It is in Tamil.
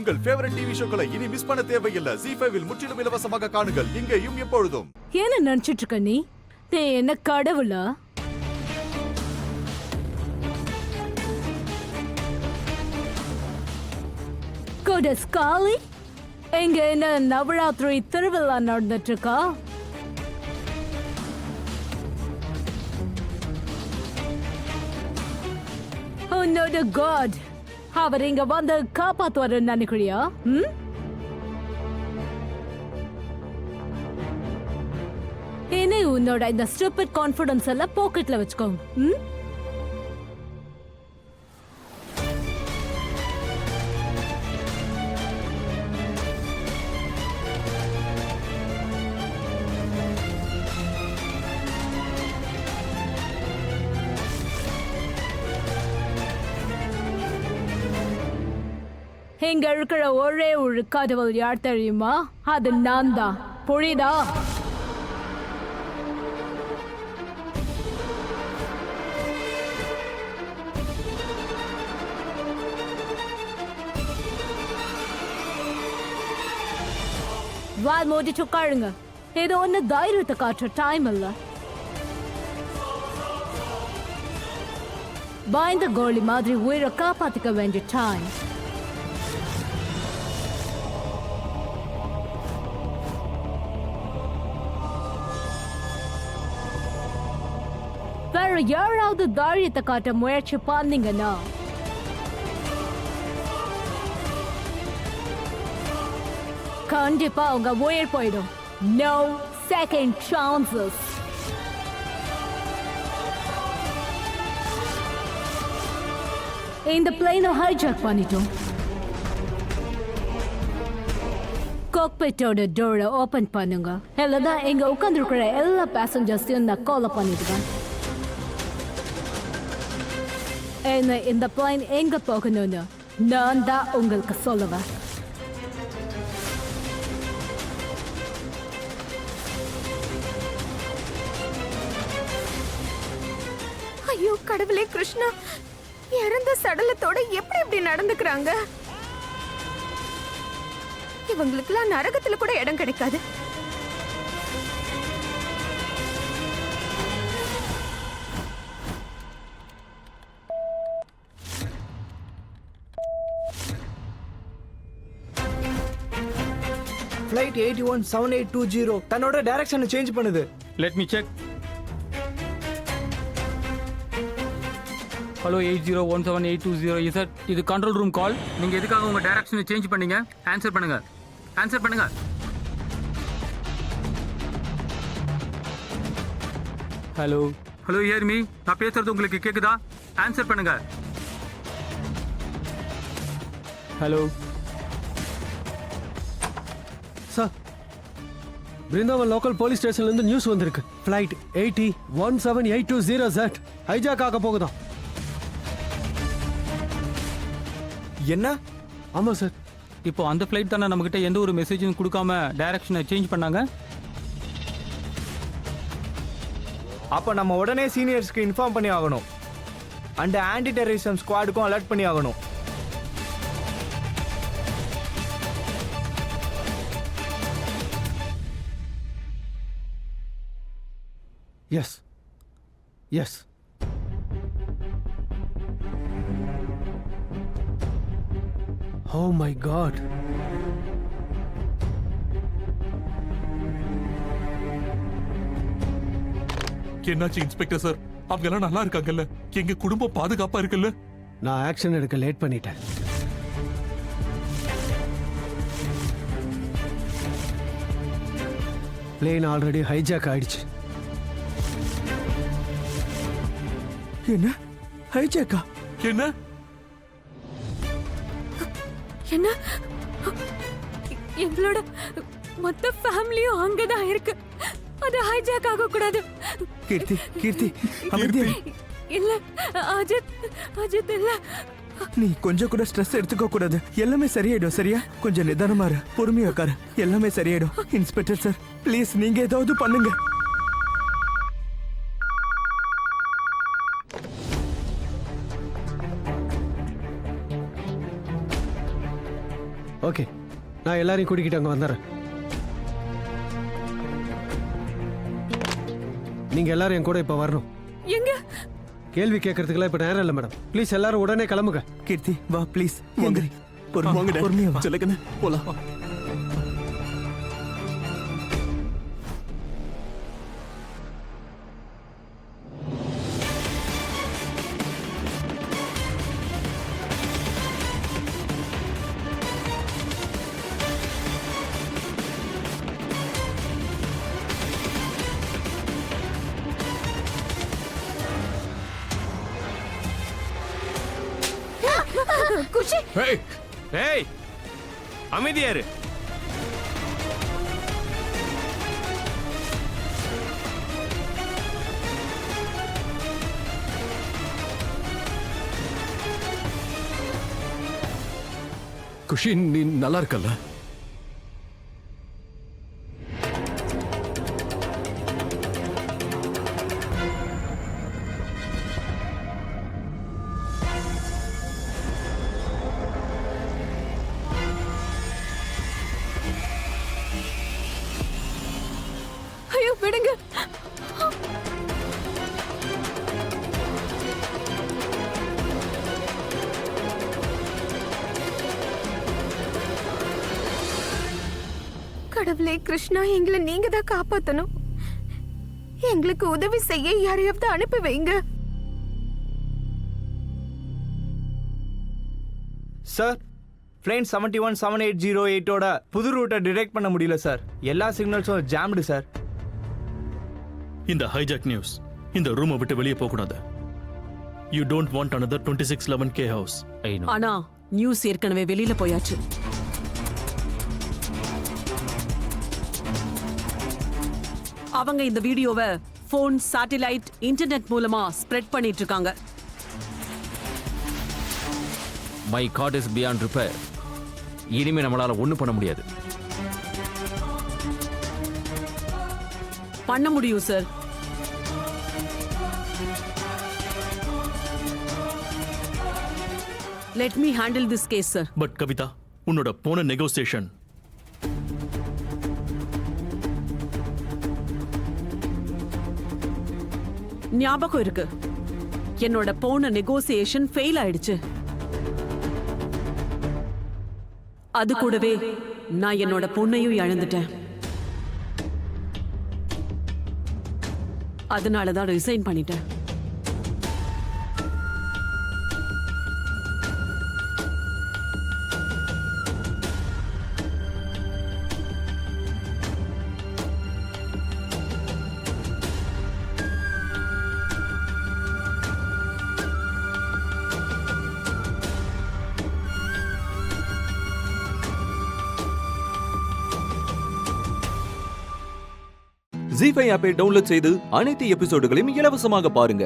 உங்கள் ஃபேவரட் டிவி ஷோக்களை இனி மிஸ் பண்ண தேவையில்லை. ஜி5 இல் முற்றிலும் இலவசமாக காணுங்கள். இங்கேயும் எப்பொழுதும். என்ன நினைச்சிட்டு இருக்க நீ? என்ன கடவுளா? கோடஸ்காலி, எங்க என்ன நவராத்திரி திருவிழா நடந்துட்டு இருக்கா? உன்னோட காட் அவர் இங்க வந்து காப்பாத்துவாரு நினைக்கிறியா? இனி உன்னோட இந்த ஸ்டூபிட் கான்ஃபிடன்ஸ் எல்லாம் பாக்கெட்ல வச்சுக்கோங்க. இங்க இருக்கிற ஒரே ஒரு கடவுள் யார் தெரியுமா? அது நான் தான். புரியுதா? வால் மூடிட்டு உட்காருங்க. இது ஒண்ணு தைரியத்தை காட்டுற டைம் இல்ல. பயந்த கோழி மாதிரி உயிரை காப்பாத்திக்க வேண்டிய டைம். வேற யாராவது தைரியத்தை காட்ட முயற்சி பண்ணீங்கன்னா கண்டிப்பா அவங்க உயிர் போயிடும். No second chances. இந்த பிளேனை ஹைஜாக் பண்ணிட்டோம். காக்பிட்டோட டோரை ஓபன் பண்ணுங்க. இல்லதான் இங்க உட்காந்துருக்கிற எல்லா பேசஞ்சர்ஸையும் நான் கால் பண்ணிடுவேன். இந்த பிளைன் எங்க போகணும்னு நான் தான் உங்களுக்கு சொல்லுவேன். ஐயோ கடவுளே கிருஷ்ணா, இறந்த சடலத்தோட எப்படி இப்படி நடந்துக்கிறாங்க? இவங்களுக்குலாம் நரகத்துல கூட இடம் கிடைக்காது. Flight 817820 தன்னோட டைரக்ஷனை சேஞ்ச் பண்ணுது. Let me check. Hello 80178220 sir, இது கண்ட்ரோல் ரூம் கால். நீங்கள் எதுக்காக உங்கள் டைரக்ஷனை சேஞ்ச் பண்ணீங்க? ஆன்சர் பண்ணுங்க, ஆன்சர் பண்ணுங்க. ஹலோ ஹலோ ஹியர் மீ, நான் பேசுறது உங்களுக்கு கேட்குதா? ஆன்சர் பண்ணுங்க. Hello sir, Brindavan local police ஸ்டேஷன்ல இருந்து நியூஸ் வந்திருக்கு. ஃப்ளைட் 801782 ஹைஜாக் ஆக போகுதாம். என்ன? ஆமா சார். இப்போ அந்த ஃப்ளைட் தானே நம்மகிட்ட எந்த ஒரு மெசேஜும் கொடுக்காம டைரக்ஷனை சேஞ்ச் பண்ணாங்க. அப்ப நம்ம உடனே சீனியர்ஸ்க்கு இன்ஃபார்ம் பண்ணி ஆகணும். அண்ட் ஆன்டி டெரரிசம் ஸ்குவாடுக்கும் அலர்ட் பண்ணி ஆகணும். Yes. Yes. Oh my God. என்னாச்சு இன்ஸ்பெக்டர் சார்? அவங்க எல்லாம் நல்லா இருக்காங்கல்ல? எங்க குடும்பம் பாதுகாப்பா இருக்குல்ல? நான் ஆக்ஷன் எடுக்க லேட் பண்ணிட்டேன். பிளேன் ஆல்ரெடி ஹைஜாக் ஆயிடுச்சு. என்ன? ஹைஜாக்கா? என்ன? என்ன? எங்களோட மொத்த ஃபேமிலியும் அங்கதான் இருக்கு. அது ஹைஜாக் ஆக கூடாது. கீர்த்தி, கீர்த்தி, அமைதியா. இல்ல அஜித், அஜித் இல்ல. நீ கொஞ்சம் கூட ஸ்ட்ரெஸ் எடுத்துக்க கூடாது. எல்லாமே சரியாயிடும். சரியா? கொஞ்சம் நிதானமா இரு, பொறுமையா உட்காரு. எல்லாமே சரியாயிடும். இன்ஸ்பெக்டர் சார், ப்ளீஸ் நீங்க ஏதாவது பண்ணுங்க. ஓகே, நான் எல்லாரையும் கூட்டிக்கிட்டு அங்கே வந்துடுறேன். நீங்க எல்லாரும் என் கூட இப்போ வரணும். எங்க? கேள்வி கேட்கறதுக்குலாம் இப்போ நேரம் இல்லை மேடம். ப்ளீஸ் எல்லாரும் உடனே கிளம்புங்க. கீர்த்தி வா ப்ளீஸ். வாங்க பொறுமையா வா. சொல்லுங்கண்ணே போலாம். குஷி, ஏய் அமைதியாரு. குஷி நீ நல்லா இருக்கல்ல? ஐயோ விடுங்க. கடவுளே கிருஷ்ணா, எங்களை நீங்க தான் காப்பாத்தணும். எங்களுக்கு உதவி செய்ய யாரையாவது அனுப்பி வைங்க. சார், பிளைன் 717808ஓட புது ரூட்டை டிடெக்ட் பண்ண முடியல சார். எல்லா சிக்னல்ஸும் ஜாம்டு சார். இந்த ஹைஜாக் நியூஸ் இந்த ரூமை விட்டு வெளியே போக கூடாது. You don't want another 2611 K house. ஆனா நியூஸ் ஏற்கனவே வெளியில போயாச்சு. அவங்க இந்த வீடியோவை போன், சாட்டிலைட், இன்டர்நெட் மூலமா ஸ்ப்ரெட் பண்ணிட்டு இருக்காங்க. My god is beyond repair. இனிமே நம்மளால ஒண்ணும் பண்ண முடியாது. பண்ண முடியும் சார். Let me handle this case sir. But Kavitha, உன்னோட போன நெகோசியேஷன் ஞாபகம் இருக்கு. என்னோட போன நெகோசியேஷன் ஃபெயில் ஆயிடுச்சு. அது கூடவே நான் என்னோட பொண்ணையும் இழந்துட்டேன். அதனாலதான் ரிசைன் பண்ணிட்டேன். ஜீ5 ஆப்பை டவுன்லோட் செய்து அனைத்து எபிசோடுகளையும் இலவசமாக பாருங்க.